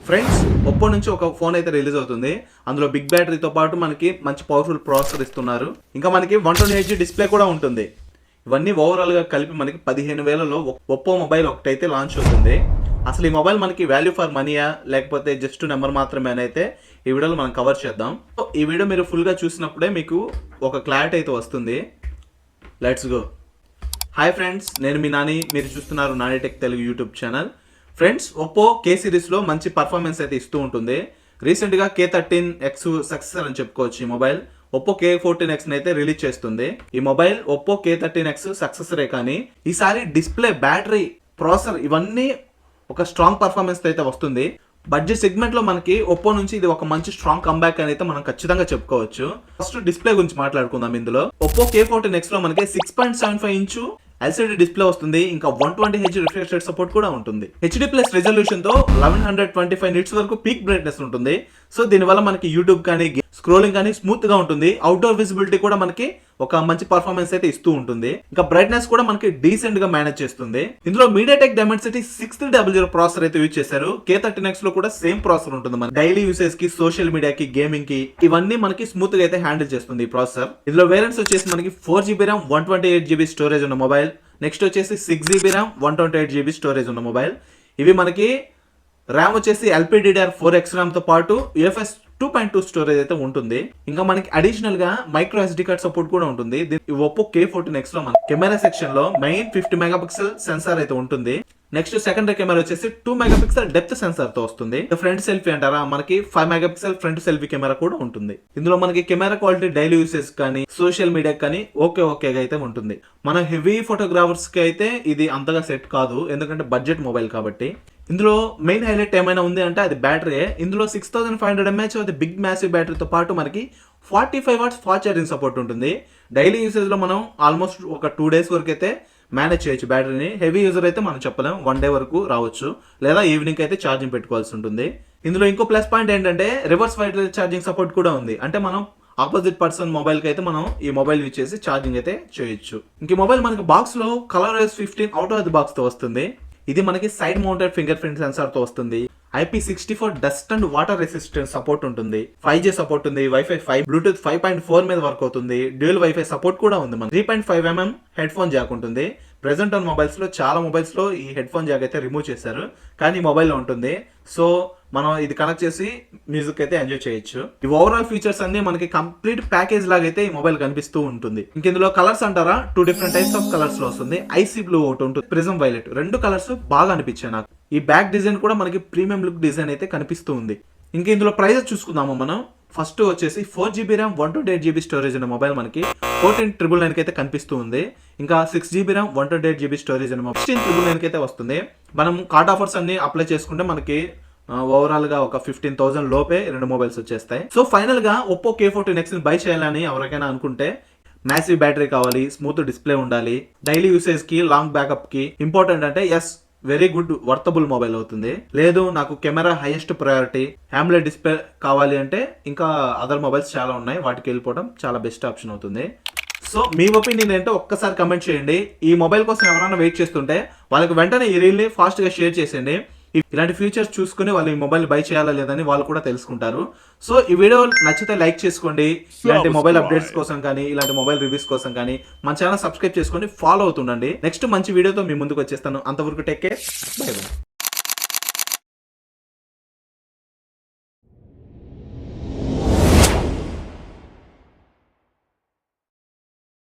Friends, Oppo నుంచి ఒక phone అయితే రిలీజ్ అవుతుంది. అందులో బిగ్ బ్యాటరీతో పాటు మనకి మంచి పవర్ఫుల్ ప్రాసెసర్ ఇస్తున్నారు. ఇంకా మనకి 120Hz డిస్ప్లే కూడా ఉంటుంది. ఇవన్నీ ఓవరాల్గా కలిపి మనకి 15,000లో ఒప్పో మొబైల్ ఒకటైతే లాంచ్ అవుతుంది. అసలు ఈ మొబైల్ మనకి వాల్యూ ఫర్ మనీయా లేకపోతే జస్ట్ నెంబర్ మాత్రమే అని అయితే ఈ వీడియోలో మనం కవర్ చేద్దాం. ఈ వీడియో మీరు ఫుల్గా చూసినప్పుడే మీకు ఒక క్లారిటీ అయితే వస్తుంది. Let's go. హాయ్ ఫ్రెండ్స్, నేను మీ నాని. మీరు చూస్తున్నారు Nani tech Telugu YouTube channel. Friends, Oppo K సిరీస్లో మంచి పర్ఫార్మెన్స్ అయితే ఇస్తూ ఉంటుంది. రీసెంట్గా K13X సక్సెసర్ అని చెప్పుకోవచ్చు. ఈ మొబైల్ ఒప్పో K14X అయితే రిలీజ్ చేస్తుంది. ఈ మొబైల్ ఒప్పో K13X సక్సెసరే, కానీ ఈసారి డిస్ప్లే, బ్యాటరీ, ప్రాసెసర్ ఇవన్నీ ఒక స్ట్రాంగ్ పర్ఫార్మెన్స్ అయితే వస్తుంది. బడ్జెట్ సెగ్మెంట్ లో మనకి ఒప్పో నుంచి ఇది ఒక మంచి స్ట్రాంగ్ కంబ్యాక్ అని అయితే మనం ఖచ్చితంగా చెప్పుకోవచ్చు. ఫస్ట్ డిస్ప్లే గురించి మాట్లాడుకుందాం. ఇందులో ఒప్పో K14X లో మనకి 6.75 ఇంచు LCD డిస్ప్లే వస్తుంది. ఇంకా 120Hz రిఫ్రెష్ రేట్ సపోర్ట్ కూడా ఉంటుంది. HD ప్లస్ రెజల్యూషన్ తో 1125 నిట్స్ వరకు పీక్ బ్రైట్నెస్ ఉంటుంది. సో దీనివల్ల మనకి యూట్యూబ్ కానీ స్క్రోలింగ్ కానీ స్మూత్ గా ఉంటుంది. అవుట్డోర్ విజిబిలిటీ కూడా మనకి ఒక మంచి పర్ఫార్మెన్స్ అయితే ఇస్తూ ఉంటుంది. ఇంకా బ్రైట్నెస్ కూడా మనకి డీసెంట్ గా మేనేజ్ చేస్తుంది. ఇందులో MediaTek Dimensity 6300 ప్రాసెసర్ అయితే యూజ్ చేశారు. K13X లో కూడా సేమ్ ప్రాసెసర్ ఉంటుంది. మన డైలీ యూసేజ్ కి, సోషల్ మీడియాకి, గేమింగ్ కి ఇవన్నీ మనకి స్మూత్ గా అయితే హ్యాండిల్ చేస్తుంది ఈ ప్రాసెసర్. ఇందులో వేరియంట్స్ వచ్చేసి మనకి 4GB RAM 128GB స్టోరేజ్ ఉన్న మొబైల్, నెక్స్ట్ వచ్చేసి 6GB RAM 128GB స్టోరేజ్ ఉన్న మొబైల్. ఇవి మనకి ర్యామ్ వచ్చేసి LPDDR4X RAM తో పాటు UFS 2.2 స్టోరేజ్ అయితే ఉంటుంది. ఇంకా మనకి అడిషనల్ గా మైక్రో SD కార్డ్ సపోర్ట్ కూడా ఉంటుంది. ఒప్పో K14X లో మన కెమెరా సెక్షన్ లో మెయిన్ 50 మెగాపిక్సెల్ సెన్సార్ అయితే ఉంటుంది. నెక్స్ట్ సెకండరీ కెమెరా వచ్చేసి 2 మెగాపిక్సెల్ డెప్త్ సెన్సార్ తో వస్తుంది. ఫ్రంట్ సెల్ఫీ అంటారా, మనకి 5 మెగాపిక్సెల్ ఫ్రంట్ సెల్ఫీ కెమెరా కూడా ఉంటుంది. ఇందులో మనకి కెమెరా క్వాలిటీ డైలీ యూసేజ్ కానీ, సోషల్ మీడియా కానీ ఓకేగా అయితే ఉంటుంది. మన హెవీ ఫోటోగ్రాఫర్స్ కి అయితే ఇది అంతగా సెట్ కాదు, ఎందుకంటే బడ్జెట్ మొబైల్ కాబట్టి. ఇందులో మెయిన్ హైలైట్ ఏమైనా ఉంది అంటే అది బ్యాటరీ. ఇందులో 6500 mAh అది బిగ్ మ్యాసివ్ బ్యాటరీతో పాటు మనకి 45 వాట్స్ ఫాస్ట్ ఛార్జింగ్ సపోర్ట్ ఉంటుంది. డైలీ యూసేజ్ లో మనం ఆల్మోస్ట్ ఒక 2 days వరకు అయితే మేనేజ్ చేయొచ్చు బ్యాటరీని. హెవీ యూజర్ అయితే మనం చెప్పలేం, 1 day వరకు రావచ్చు, లేదా ఈవినింగ్ అయితే ఛార్జింగ్ పెట్టుకోవాల్సి ఉంటుంది. ఇందులో ఇంకో ప్లస్ పాయింట్ ఏంటంటే రివర్స్ వైర్లెస్ ఛార్జింగ్ సపోర్ట్ కూడా ఉంది. అంటే మనం ఆపోజిట్ పర్సన్ మొబైల్ కి అయితే మనం ఈ మొబైల్ యూజ్ చేసి ఛార్జింగ్ అయితే చేయొచ్చు. ఇంక ఈ మొబైల్ మనకి బాక్స్ లో ColorOS 15 out of the box తో వస్తుంది. ఇది మనకి side mounted finger print censor తో వస్తుంది. IP64 dust and water resistance support ఉంటుంది. 5G సపోర్ట్ ఉంది. Wi-Fi 5, Bluetooth 5.4 మీద వర్క్ అవుతుంది. డ్యూయల్ Wi-Fi సపోర్ట్ కూడా ఉంది. మన 3.5mm హెడ్ ఫోన్ జాక్ ఉంటుంది. ప్రెసెంట్ ఉన్న మొబైల్స్ లో చాలా మొబైల్స్ లో ఈ హెడ్ ఫోన్ జాక్ అయితే రిమూవ్ చేశారు, కానీ ఈ మొబైల్ లో ఉంటుంది. సో మనం ఇది కనెక్ట్ చేసి మ్యూజిక్ అయితే ఎంజాయ్ చేయొచ్చు. ఈ ఓవరాల్ ఫీచర్స్ అన్ని మనకి కంప్లీట్ ప్యాకేజ్ లాగా అయితే ఈ మొబైల్ కనిపిస్తూ ఉంటుంది. ఇంక ఇందులో కలర్స్ అంటారా, 2 డిఫరెంట్ టైప్స్ ఆఫ్ కలర్స్ లో వస్తుంది. ఐసీ బ్లూ ఒకటి ఉంటుంది, ప్రిజం వైలెట్. 2 కలర్స్ బాగా అనిపించాయి నాకు. ఈ బ్యాక్ డిజైన్ కూడా మనకి ప్రీమియం లుక్ డిజైన్ అయితే కనిపిస్తూ ఉంది. ఇంక ఇందులో ప్రైజెస్ చూసుకుందాము మనం. ఫస్ట్ వచ్చేసి 4GB RAM 128GB స్టోరేజ్ ఉన్న మొబైల్ మనకి 14,999 అయితే కనిపిస్తూ ఉంది. ఇంకా 6GB RAM 128GB స్టోరేజ్ ఉన్న మొబైల్ 16,999 అయితే వస్తుంది. మనం కార్డ్ ఆఫర్స్ అన్ని అప్లై చేసుకుంటే మనకి ఓవరాల్ గా ఒక 15,000 లోపే 2 మొబైల్స్ వచ్చేస్తాయి. సో ఫైనల్ గా ఒప్పో K14X ని బై చేయాలని ఎవరికైనా అనుకుంటే, మ్యాసివ్ బ్యాటరీ కావాలి, స్మూత్ డిస్ప్లే ఉండాలి, డైలీ యూసేజ్ కి, లాంగ్ బ్యాకప్ కి ఇంపార్టెంట్ అంటే yes, very good worthable mobile అవుతుంది. లేదు నాకు camera highest priority, AMOLED display కావాలి అంటే ఇంకా అదర్ మొబైల్స్ చాలా ఉన్నాయి, వాటికి వెళ్ళిపోవడం చాలా బెస్ట్ ఆప్షన్ అవుతుంది. సో మీ ఒపీనియన్ ఏంటో ఒక్కసారి కమెంట్ చేయండి. ఈ మొబైల్ కోసం ఎవరైనా వెయిట్ చేస్తుంటే వాళ్ళకి వెంటనే ఈ రీల్ ని ఫాస్ట్ గా షేర్ చేసేయండి. ఇలాంటి ఫీచర్స్ చూసుకుని వాళ్ళు ఈ మొబైల్ బై చేయాలా లేదని వాళ్ళు కూడా తెలుసుకుంటారు. సో ఈ వీడియో నచ్చితే లైక్ చేసుకోండి. ఇలాంటి మొబైల్ అప్డేట్స్ కోసం కానీ, ఇలాంటి మొబైల్ రివ్యూస్ కోసం కానీ మన ఛానల్ సబ్స్క్రైబ్ చేసుకొని ఫాలో అవుతుండండి. నెక్స్ట్ మంచి వీడియోతో మీ ముందుకు వచ్చేస్తాను. అంతవరకు టేక్ కేర్, బై బై.